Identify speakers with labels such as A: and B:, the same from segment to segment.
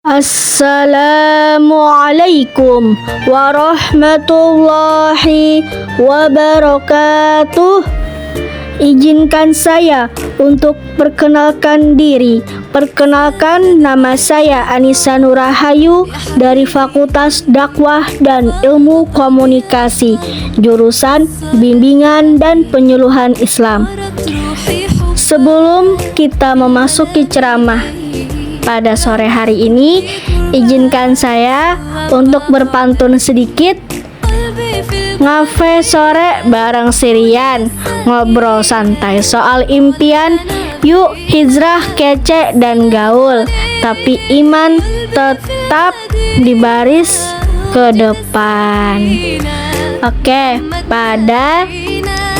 A: Assalamualaikum warahmatullahi wabarakatuh. Izinkan saya untuk perkenalkan diri. Perkenalkan, nama saya Anissa Nurahayu dari Fakultas Dakwah dan Ilmu Komunikasi, jurusan Bimbingan dan Penyuluhan Islam. Sebelum kita memasuki ceramah pada sore hari ini, izinkan saya untuk berpantun sedikit. Ngafe sore bareng Sirian, ngobrol santai soal impian. Yuk hijrah kece dan gaul, tapi iman tetap di baris ke depan. Oke, pada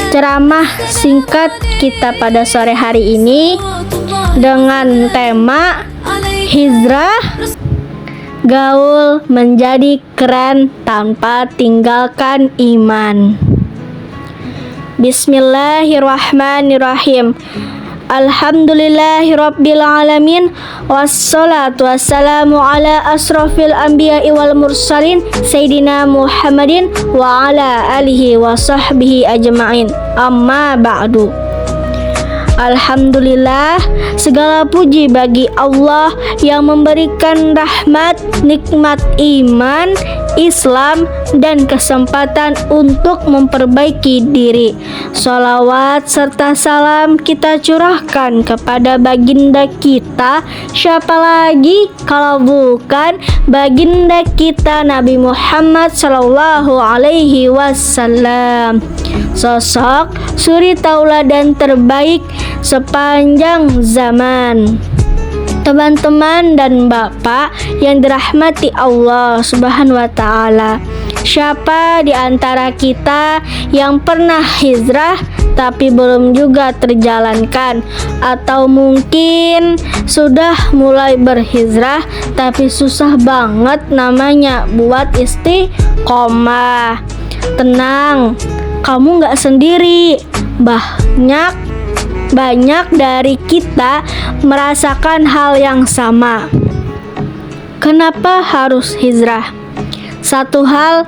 A: ceramah singkat kita pada sore hari ini dengan tema hijrah gaul menjadi keren tanpa tinggalkan iman. Bismillahirrahmanirrahim. Alhamdulillahirabbil alamin, wassalatu wassalamu ala asrofil anbiya'i wal mursalin Sayyidina Muhammadin wa ala alihi wa sahbihi ajma'in. Amma ba'du. Alhamdulillah, segala puji bagi Allah yang memberikan rahmat, nikmat iman, Islam, dan kesempatan untuk memperbaiki diri. Sholawat serta salam kita curahkan kepada baginda kita. Siapa lagi kalau bukan baginda kita Nabi Muhammad sallallahu alaihi wasallam, sosok suri tauladan terbaik sepanjang zaman. Teman-teman dan Bapak yang dirahmati Allah Subhanahu wa taala, siapa di antara kita yang pernah hijrah tapi belum juga terjalankan, atau mungkin sudah mulai berhijrah tapi susah banget namanya buat istiqomah? Tenang, kamu gak sendiri. Banyak dari kita merasakan hal yang sama. Kenapa harus hijrah? Satu hal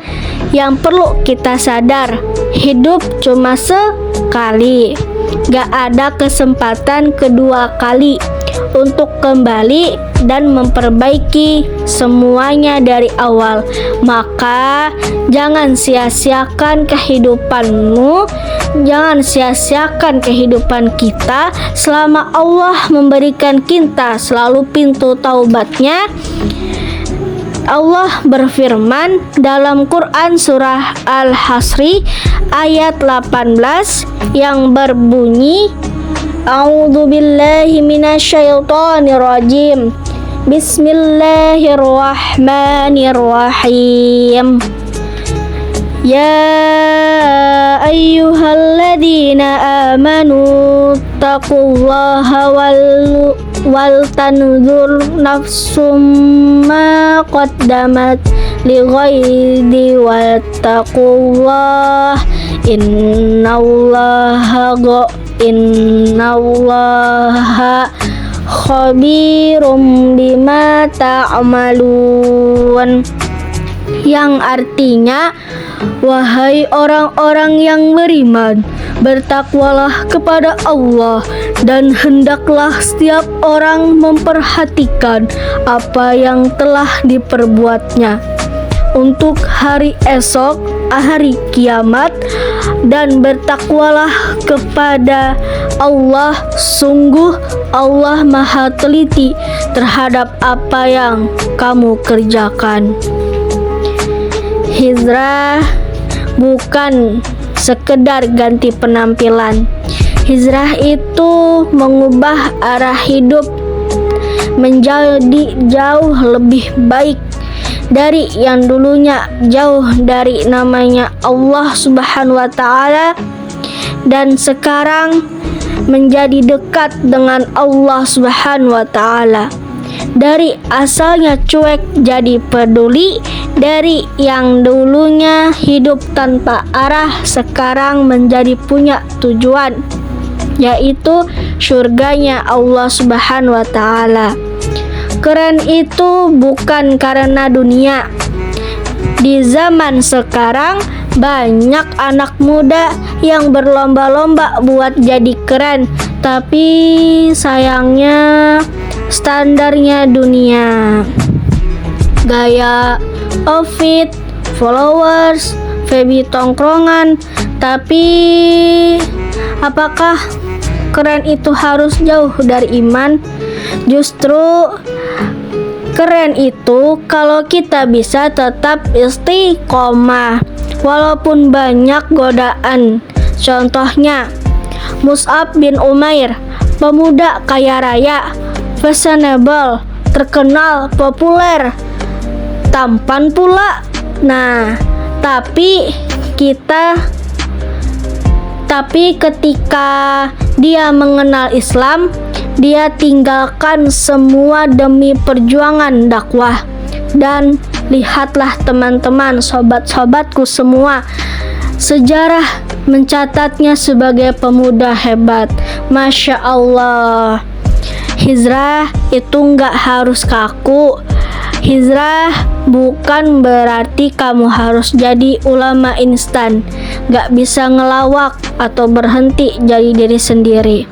A: yang perlu kita sadar, hidup cuma sekali. Gak ada kesempatan kedua kali untuk kembali dan memperbaiki semuanya dari awal. Maka jangan sia-siakan kehidupanmu, jangan sia-siakan kehidupan kita selama Allah memberikan kita selalu pintu taubatnya. Allah berfirman dalam Quran surah Al-Hasri ayat 18 yang berbunyi, A'udzubillahi minasyaitonirrajim. Bismillahirrahmanirrahim. Ya ayyuhalladzina amanu taqullaha wal tanzur nafsum ma qaddamat lighaidi wattaqullah innallaha khabirum bima ta'malun, yang artinya, wahai orang-orang yang beriman, bertakwalah kepada Allah dan hendaklah setiap orang memperhatikan apa yang telah diperbuatnya untuk hari esok, hari kiamat, dan bertakwalah kepada Allah. Sungguh Allah Maha teliti terhadap apa yang kamu kerjakan. Hijrah bukan sekedar ganti penampilan. Hijrah itu mengubah arah hidup menjadi jauh lebih baik dari yang dulunya jauh dari namanya Allah Subhanahu wa taala, dan sekarang menjadi dekat dengan Allah Subhanahu wa taala. Dari asalnya cuek jadi peduli, dari yang dulunya hidup tanpa arah sekarang menjadi punya tujuan, yaitu surganya Allah Subhanahu wa taala. Keren itu bukan karena dunia. Di zaman sekarang banyak anak muda yang berlomba-lomba buat jadi keren, tapi sayangnya standarnya dunia. Gaya, outfit, followers, baby tongkrongan. Tapi apakah keren itu harus jauh dari iman? Justru keren itu kalau kita bisa tetap istiqomah walaupun banyak godaan. Contohnya Mus'ab bin Umair, pemuda kaya raya, fashionable, terkenal, populer, tampan pula. Nah, tapi ketika dia mengenal Islam, dia tinggalkan semua demi perjuangan dakwah. Dan lihatlah teman-teman, sobat-sobatku semua, sejarah mencatatnya sebagai pemuda hebat. Masya Allah. Hijrah itu nggak harus kaku. Hijrah bukan berarti kamu harus jadi ulama instan, nggak bisa ngelawak atau berhenti jadi diri sendiri.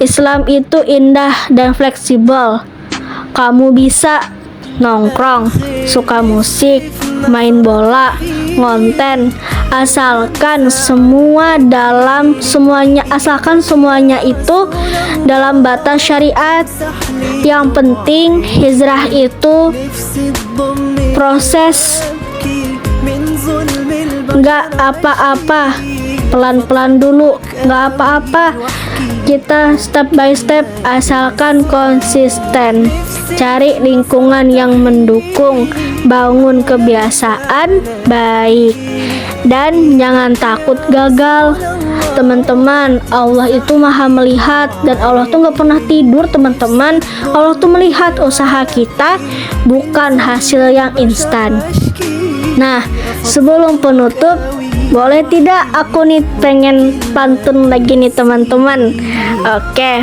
A: Islam itu indah dan fleksibel. Kamu bisa nongkrong, suka musik, main bola, ngonten, asalkan semuanya itu dalam batas syariat. Yang penting hijrah itu proses, nggak apa-apa, pelan-pelan dulu, nggak apa-apa. Kita step by step, asalkan konsisten. Cari lingkungan yang mendukung, bangun kebiasaan baik, dan jangan takut gagal. Teman-teman, Allah itu maha melihat, dan Allah tuh gak pernah tidur teman-teman. Allah tuh melihat usaha kita, bukan hasil yang instan. Nah, sebelum penutup, boleh tidak aku nih pengen pantun lagi nih teman-teman? Oke,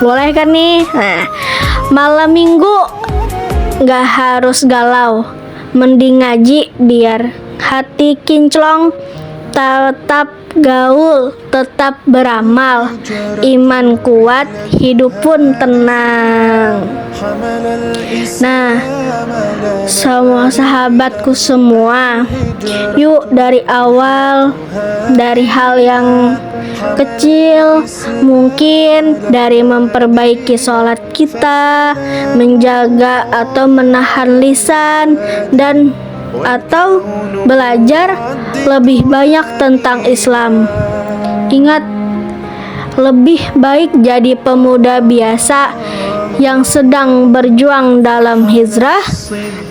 A: boleh kan nih? Nah, malam minggu gak harus galau, mending ngaji biar hati kinclong. Tetap gaul, tetap beramal, iman kuat, hidup pun tenang. Nah, semua sahabatku semua, yuk dari awal, dari hal yang kecil, mungkin dari memperbaiki sholat kita, menjaga atau menahan lisan, dan atau belajar lebih banyak tentang Islam. Ingat, lebih baik jadi pemuda biasa yang sedang berjuang dalam hijrah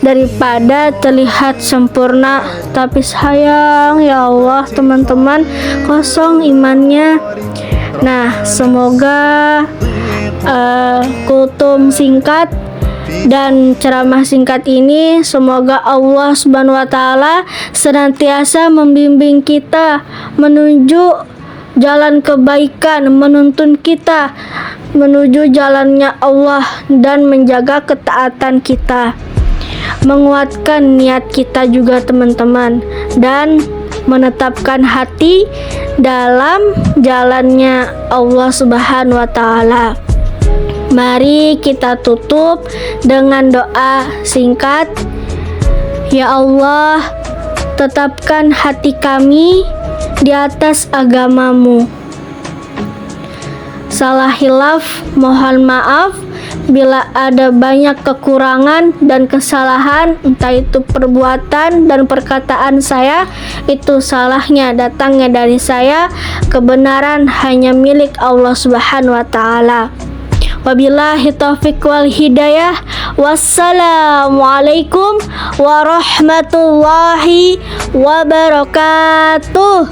A: daripada terlihat sempurna tapi sayang, ya Allah teman-teman, kosong imannya. Nah, semoga kultum singkat dan ceramah singkat ini, semoga Allah Subhanahu wa Ta'ala senantiasa membimbing kita menuju jalan kebaikan, menuntun kita menuju jalannya Allah, dan menjaga ketaatan kita, menguatkan niat kita juga teman-teman, dan menetapkan hati dalam jalannya Allah Subhanahu wa Ta'ala. Mari kita tutup dengan doa singkat. Ya Allah, tetapkan hati kami di atas agamamu. Salah hilaf, mohon maaf bila ada banyak kekurangan dan kesalahan, entah itu perbuatan dan perkataan saya, itu salahnya datangnya dari saya. Kebenaran hanya milik Allah Subhanahu wa Ta'ala. Wabillahi taufiq wal hidayah. Wassalamualaikum warahmatullahi wabarakatuh.